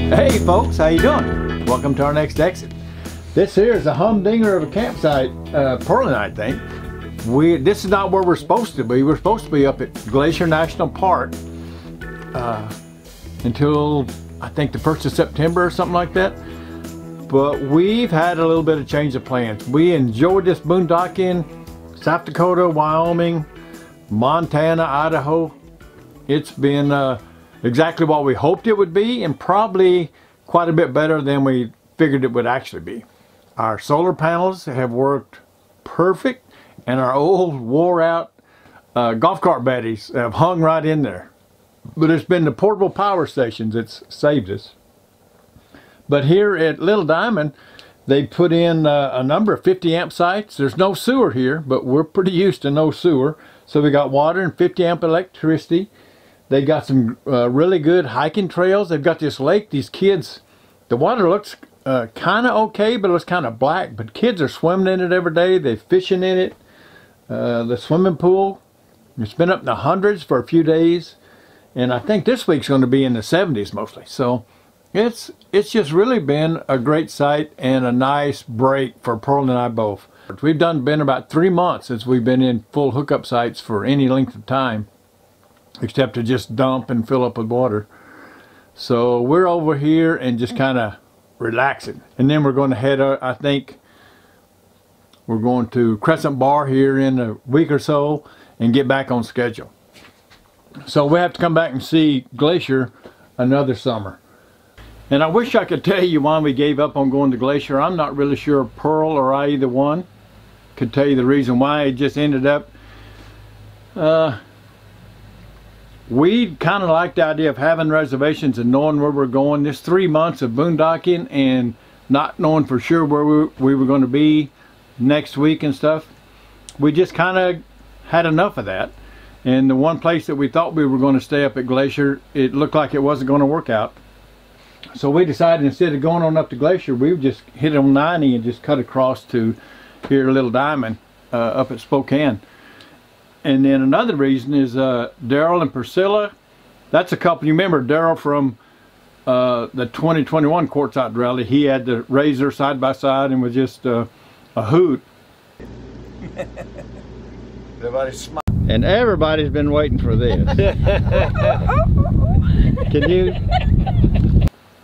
Hey folks, how you doing? Welcome to our next exit. This here is a humdinger of a campsite, Pearland, I think. This is not where we're supposed to be. We're supposed to be up at Glacier National Park until I think the 1st of September or something like that. But we've had a little bit of change of plans. We enjoyed this boondocking, South Dakota, Wyoming, Montana, Idaho. It's been exactly what we hoped it would be, and probably quite a bit better than we figured it would actually be. Our solar panels have worked perfect, and our old wore out golf cart batteries have hung right in there. But it's been the portable power stations that's saved us. But here at Little Diamond, they put in a number of 50 amp sites. There's no sewer here, but we're pretty used to no sewer. So we got water and 50 amp electricity. They got some really good hiking trails. They've got this lake. These kids, the water looks kind of okay, but it looks kind of black. But kids are swimming in it every day. They're fishing in it. The swimming pool, it's been up in the hundreds for a few days. And I think this week's going to be in the 70s mostly. So it's just really been a great site and a nice break for Pearl and I both. We've been about 3 months since we've been in full hookup sites for any length of time, except to just dump and fill up with water. So we're over here and just kind of relaxing. And then we're going to head, I think we're going to Crescent Bar here in a week or so and get back on schedule. So we have to come back and see Glacier another summer. And I wish I could tell you why we gave up on going to Glacier. I'm not really sure Pearl or I, either one, could tell you the reason why. It just ended up, we kind of liked the idea of having reservations and knowing where we're going. This 3 months of boondocking and not knowing for sure where we were going to be next week and stuff, we just kind of had enough of that. And the one place that we thought we were going to stay up at Glacier, it looked like it wasn't going to work out. So we decided instead of going on up to Glacier, we would just hit on 90 and just cut across to here Little Diamond up at Spokane. And then another reason is Daryl and Priscilla. That's a couple. You remember Daryl from the 2021 Quartzsite rally? He had the Razor side by side and was just a hoot. Everybody's smiling. And everybody's been waiting for this. Can you?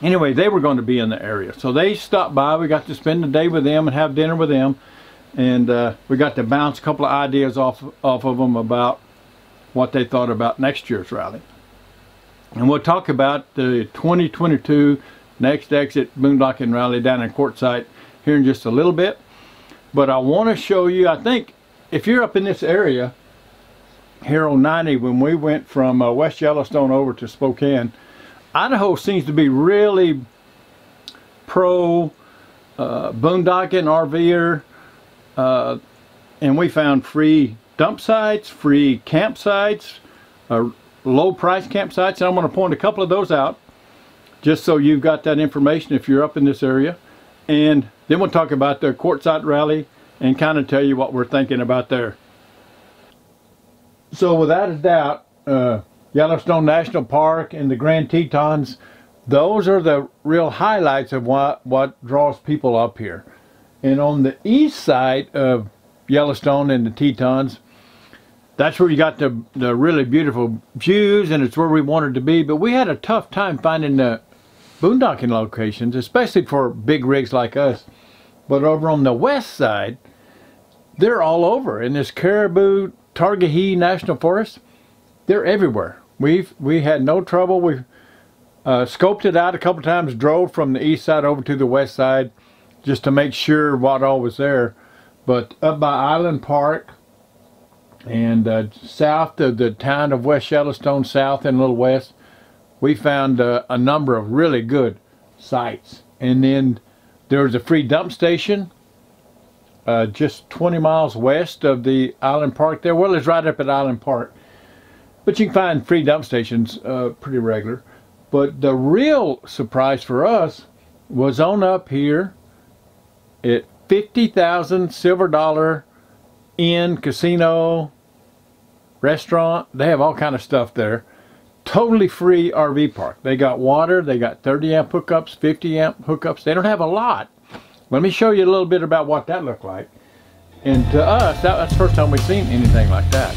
Anyway, they were going to be in the area, so they stopped by. We got to spend the day with them and have dinner with them, and we got to bounce a couple of ideas off of them about what they thought about next year's rally. And we'll talk about the 2022 Next Exit Boondocking Rally down in Quartzsite here in just a little bit. But I want to show you, I think, if you're up in this area, here on 90, when we went from West Yellowstone over to Spokane, Idaho seems to be really pro boondocking, RVer, and we found free dump sites, free campsites, low price campsites, and I'm going to point a couple of those out just so you've got that information if you're up in this area. And then we'll talk about the Quartzsite rally and kind of tell you what we're thinking about there. So without a doubt, Yellowstone National Park and the Grand Tetons, those are the real highlights of what draws people up here. And on the east side of Yellowstone and the Tetons, that's where you got the really beautiful views, and it's where we wanted to be. But we had a tough time finding the boondocking locations, especially for big rigs like us. But over on the west side, they're all over. In this Caribou Targhee National Forest, they're everywhere. We had no trouble. We scoped it out a couple times, drove from the east side over to the west side just to make sure what all was there. But up by Island Park and south of the town of West Yellowstone, south and a little west, we found a number of really good sites. And then there was a free dump station just 20 miles west of the Island Park there. Well, it's right up at Island Park. But you can find free dump stations pretty regular. But the real surprise for us was on up here at 50,000 Silver Dollar Inn Casino restaurant. They have all kind of stuff there. Totally free RV park. They got water. They got 30 amp hookups, 50 amp hookups. They don't have a lot. Let me show you a little bit about what that looked like. And to us, that's the first time we've seen anything like that.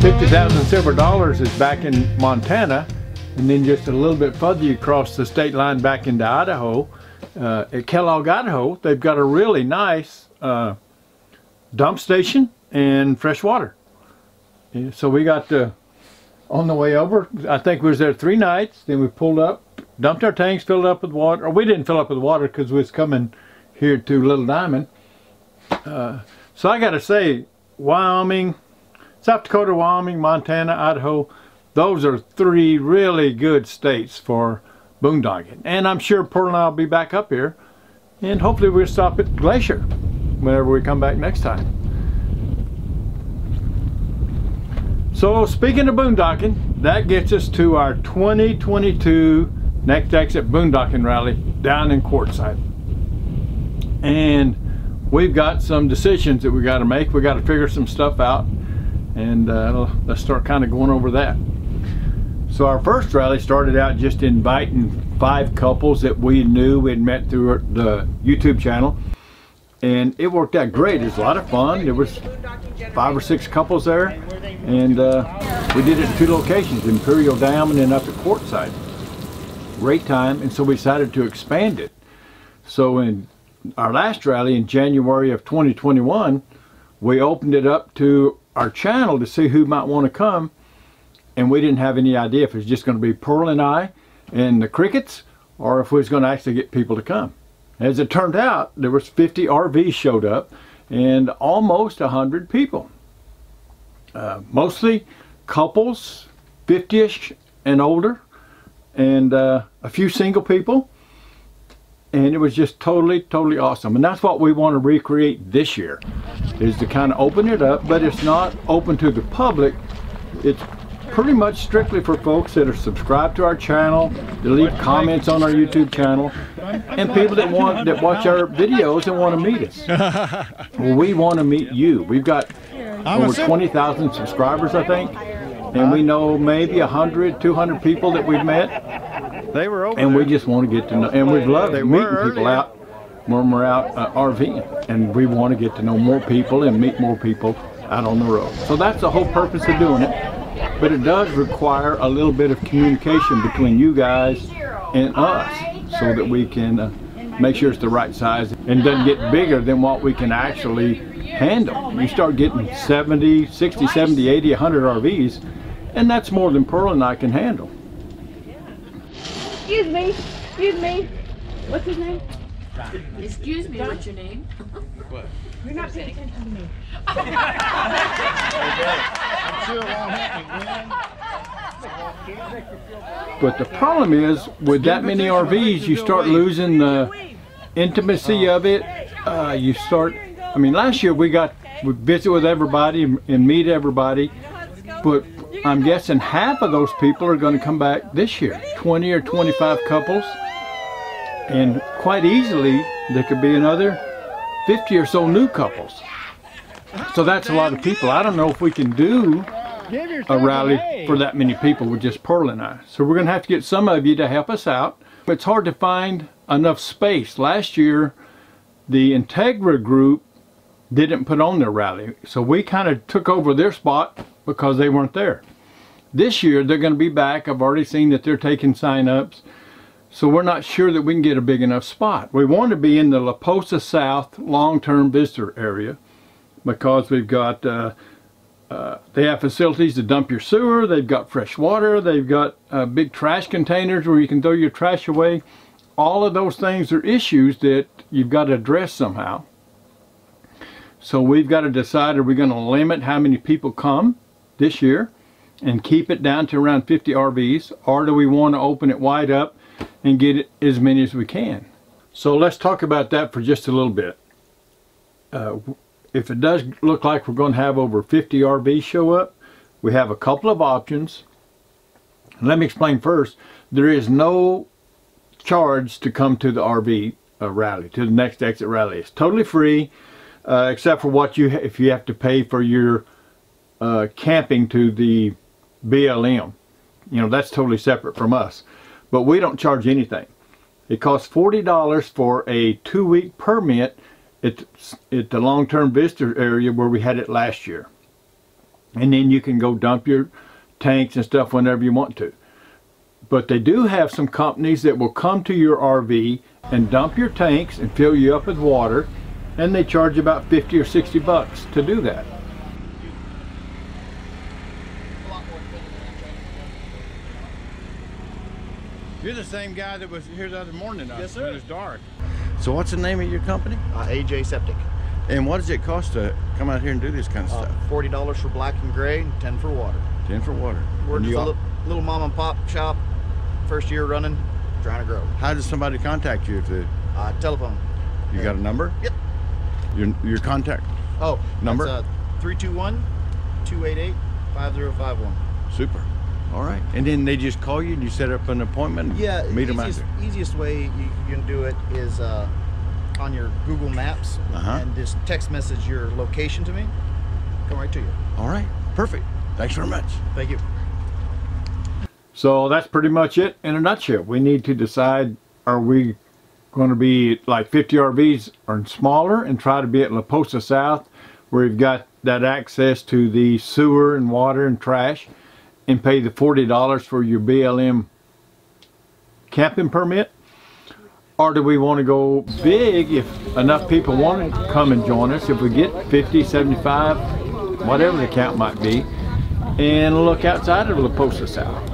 $50,000 silver dollars is back in Montana, and then just a little bit further you cross the state line back into Idaho. At Kellogg, Idaho, they've got a really nice dump station and fresh water. Yeah, so we got on the way over, I think we was there 3 nights, then we pulled up, dumped our tanks, filled up with water, or we didn't fill up with water because we was coming here to Little Diamond. So I gotta say, Wyoming, South Dakota, Wyoming, Montana, Idaho, those are 3 really good states for boondocking. And I'm sure Pearl and I will be back up here, and hopefully we'll stop at Glacier whenever we come back next time. So speaking of boondocking, that gets us to our 2022 Next Exit Boondocking Rally down in Quartzsite. And we've got some decisions that we got to make. We got to figure some stuff out, and let's start kind of going over that. So our first rally started out just inviting 5 couples that we knew we'd met through the YouTube channel, and it worked out great. It was a lot of fun. There was 5 or 6 couples there, and we did it in 2 locations, Imperial Dam and then up at Quartzsite. Great time, and so we decided to expand it. So in our last rally in January of 2021, we opened it up to our channel to see who might want to come, and we didn't have any idea if it was just going to be Pearl and I and the crickets, or if we was going to actually get people to come. As it turned out, there was 50 RVs showed up and almost 100 people. Mostly couples, 50-ish and older, and a few single people. And it was just totally awesome. And that's what we want to recreate this year, is to kind of open it up, but it's not open to the public. It's pretty much strictly for folks that are subscribed to our channel, that leave comments on our YouTube channel, and people that watch our videos and want to meet us. Well, we want to meet you. We've got over 20,000 subscribers, I think, and we know maybe 100, 200 people that we've met. And we just want to get to know, and we've loved meeting people out when we're out RVing, and we want to get to know more people and meet more people out on the road. So that's the whole purpose of doing it. But it does require a little bit of communication between you guys and us, so that we can make sure it's the right size and doesn't get bigger than what we can actually handle. You start getting 70, 60, 70, 80, 100 RVs, and that's more than Pearl and I can handle. Excuse me, what's his name? Excuse me, what's your name? What? You're not paying attention to me. But the problem is, with that many RVs, you start losing the intimacy of it. You start, I mean, last year we visit with everybody and meet everybody, but I'm guessing half of those people are going to come back this year, 20 or 25 couples, and quite easily there could be another 50 or so new couples. So that's a lot of people. I don't know if we can do a rally for that many people with just Pearl and I. So we're going to have to get some of you to help us out. It's hard to find enough space. Last year, the Integra group didn't put on their rally, so we kind of took over their spot because they weren't there. This year they're going to be back. I've already seen that they're taking sign-ups, so we're not sure that we can get a big enough spot. We want to be in the La Posa South long-term visitor area because we've got they have facilities to dump your sewer, they've got fresh water, they've got big trash containers where you can throw your trash away. All of those things are issues that you've got to address somehow. So we've got to decide, are we going to limit how many people come this year and keep it down to around 50 RVs, or do we want to open it wide up and get it as many as we can? So let's talk about that for just a little bit. If it does look like we're going to have over 50 RVs show up, we have a couple of options. Let me explain first. There is no charge to come to the RV rally, to the Next Exit Rally. It's totally free. Except for what if you have to pay for your camping to the BLM. You know, that's totally separate from us. But we don't charge anything. It costs $40 for a 2-week permit at the long-term visitor area where we had it last year. And then you can go dump your tanks and stuff whenever you want to. But they do have some companies that will come to your RV and dump your tanks and fill you up with water. And they charge about 50 or 60 bucks to do that. You're the same guy that was here the other morning. Yes, sir. When it was dark. So what's the name of your company? AJ Septic. And what does it cost to come out here and do this kind of stuff? $40 for black and gray, and 10 for water. 10 for water. We're just a little mom and pop shop, first year running, trying to grow. How does somebody contact you if they... Telephone. You got a number? Yep. Your contact number? 321-288-5051. Super. All right. And then they just call you and you set up an appointment? Yeah. Meet them out there. Easiest way you can do it is on your Google Maps and just text message your location to me. Come right to you. All right. Perfect. Thanks very much. Thank you. So that's pretty much it in a nutshell. We need to decide, are we going to be like 50 RVs or smaller and try to be at La Posa South where we've got that access to the sewer and water and trash and pay the $40 for your BLM camping permit? Or do we want to go big if enough people want to come and join us, if we get 50, 75, whatever the count might be, and look outside of La Posa South?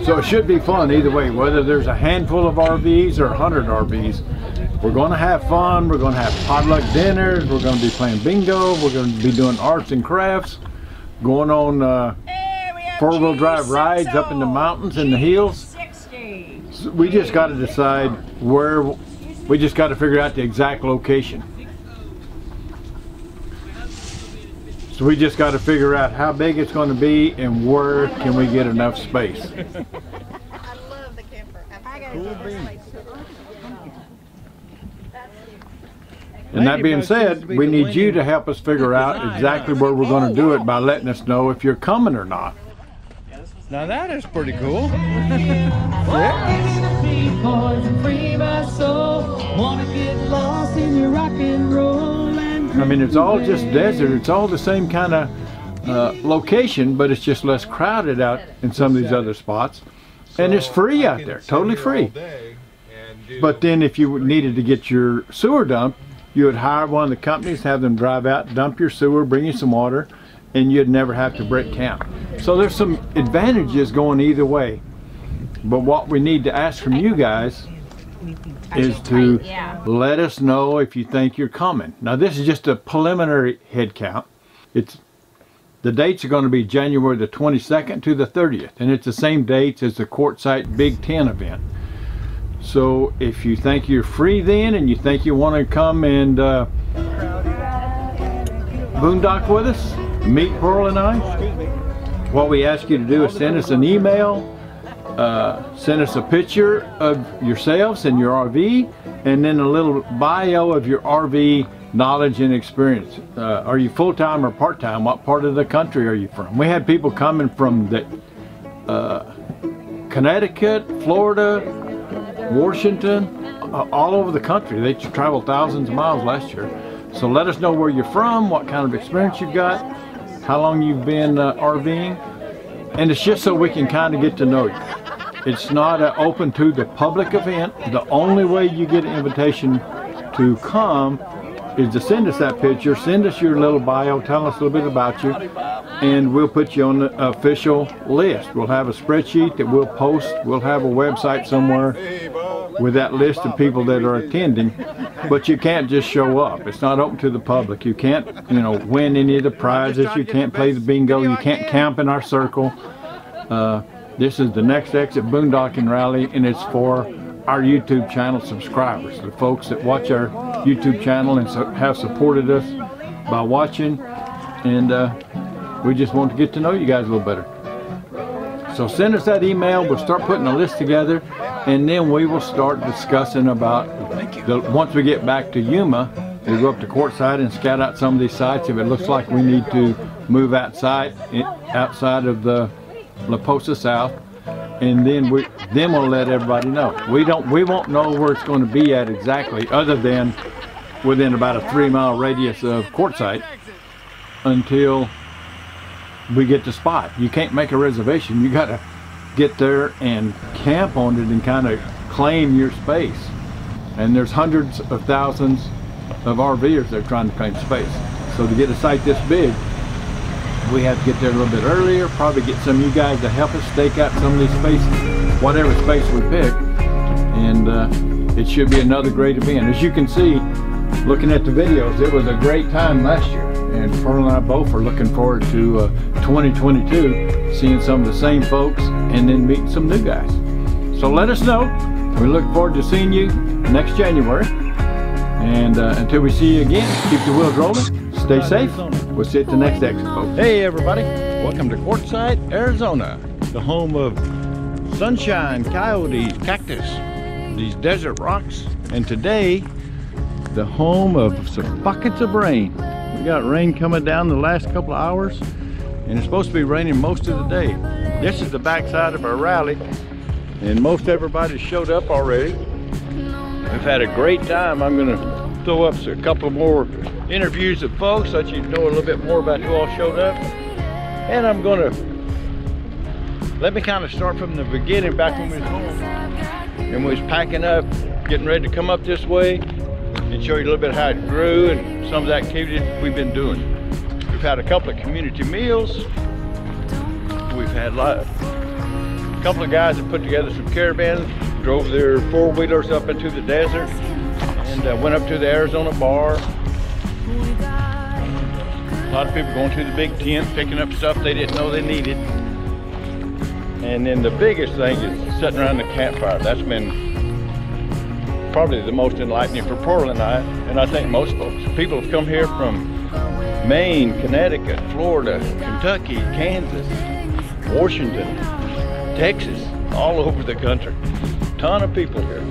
So it should be fun either way, whether there's a handful of RVs or 100 RVs. We're going to have fun. We're going to have potluck dinners. We're going to be playing bingo. We're going to be doing arts and crafts, going on four-wheel drive rides up in the mountains and the hills. So we just got to decide where, we just got to figure out the exact location. So we just got to figure out how big it's going to be and where can we get enough space. I love the camper. And that being said, we need you to help us figure out exactly where we're going to do it by letting us know if you're coming or not. Now that is pretty cool. I mean, it's all just desert. It's all the same kind of location, but it's just less crowded out in some of these other spots. And it's free out there, totally free. But then if you needed to get your sewer dumped, you would hire one of the companies, have them drive out, dump your sewer, bring you some water, and you'd never have to break camp. So there's some advantages going either way. But what we need to ask from you guys is to let us know if you think you're coming. Now this is just a preliminary head count. The dates are going to be January the 22nd to the 30th, and it's the same dates as the Quartzsite Big 10 event. So if you think you're free then and you think you want to come and boondock with us, meet Pearl and I, what we ask you to do is send us an email, send us a picture of yourselves and your RV, and then a little bio of your RV knowledge and experience. Are you full-time or part-time? What part of the country are you from? We had people coming from the Connecticut, Florida, Washington, all over the country. They traveled thousands of miles last year. So let us know where you're from, what kind of experience you've got, how long you've been RVing, and it's just so we can kind of get to know you. It's not open to the public event. The only way you get an invitation to come is to send us that picture, send us your little bio, tell us a little bit about you, and we'll put you on the official list. We'll have a spreadsheet that we'll post. We'll have a website somewhere with that list of people that are attending, but you can't just show up. It's not open to the public. You can't, you know, win any of the prizes. You can't play the bingo. You can't camp in our circle. This is the Next Exit Boondocking Rally, and it's for our YouTube channel subscribers, the folks that watch our YouTube channel and have supported us by watching, and we just want to get to know you guys a little better. So send us that email. We'll start putting a list together, and then we will start discussing about once we get back to Yuma, we'll go up to Quartzsite and scout out some of these sites. If it looks like we need to move outside of the La Posa South, and then we'll let everybody know. We won't know where it's going to be at exactly, other than within about a 3-mile radius of Quartzsite, until we get the spot. You can't make a reservation. You got to get there and camp on it and kind of claim your space. And there's hundreds of thousands of RVers that are trying to claim space. So to get a site this big, we have to get there a little bit earlier, probably get some of you guys to help us stake out some of these spaces, whatever space we pick, and it should be another great event. As you can see, looking at the videos, it was a great time last year, and Pearl and I both are looking forward to 2022, seeing some of the same folks and then meeting some new guys. So let us know. We look forward to seeing you next January, and until we see you again, keep the wheels rolling. Stay safe. We'll see you at the next exit, folks. Hey everybody, welcome to Quartzsite, Arizona, the home of sunshine, coyotes, cactus, these desert rocks, and today, the home of some buckets of rain. We got rain coming down the last couple of hours, and it's supposed to be raining most of the day. This is the backside of our rally, and most everybody showed up already. We've had a great time. I'm gonna throw up a couple more interviews of folks so that you know a little bit more about who all showed up. And I'm gonna let me kind of start from the beginning, back when we was home and we was packing up, getting ready to come up this way, and show you a little bit how it grew and some of the activities we've been doing. We've had a couple of community meals. We've had a couple of guys that put together some caravans, drove their 4-wheelers up into the desert, and went up to the Arizona bar. A lot of people going to the big tent, picking up stuff they didn't know they needed. And then the biggest thing is sitting around the campfire. That's been probably the most enlightening for Pearl and I think most folks. People have come here from Maine, Connecticut, Florida, Kentucky, Kansas, Washington, Texas, all over the country. Ton of people here.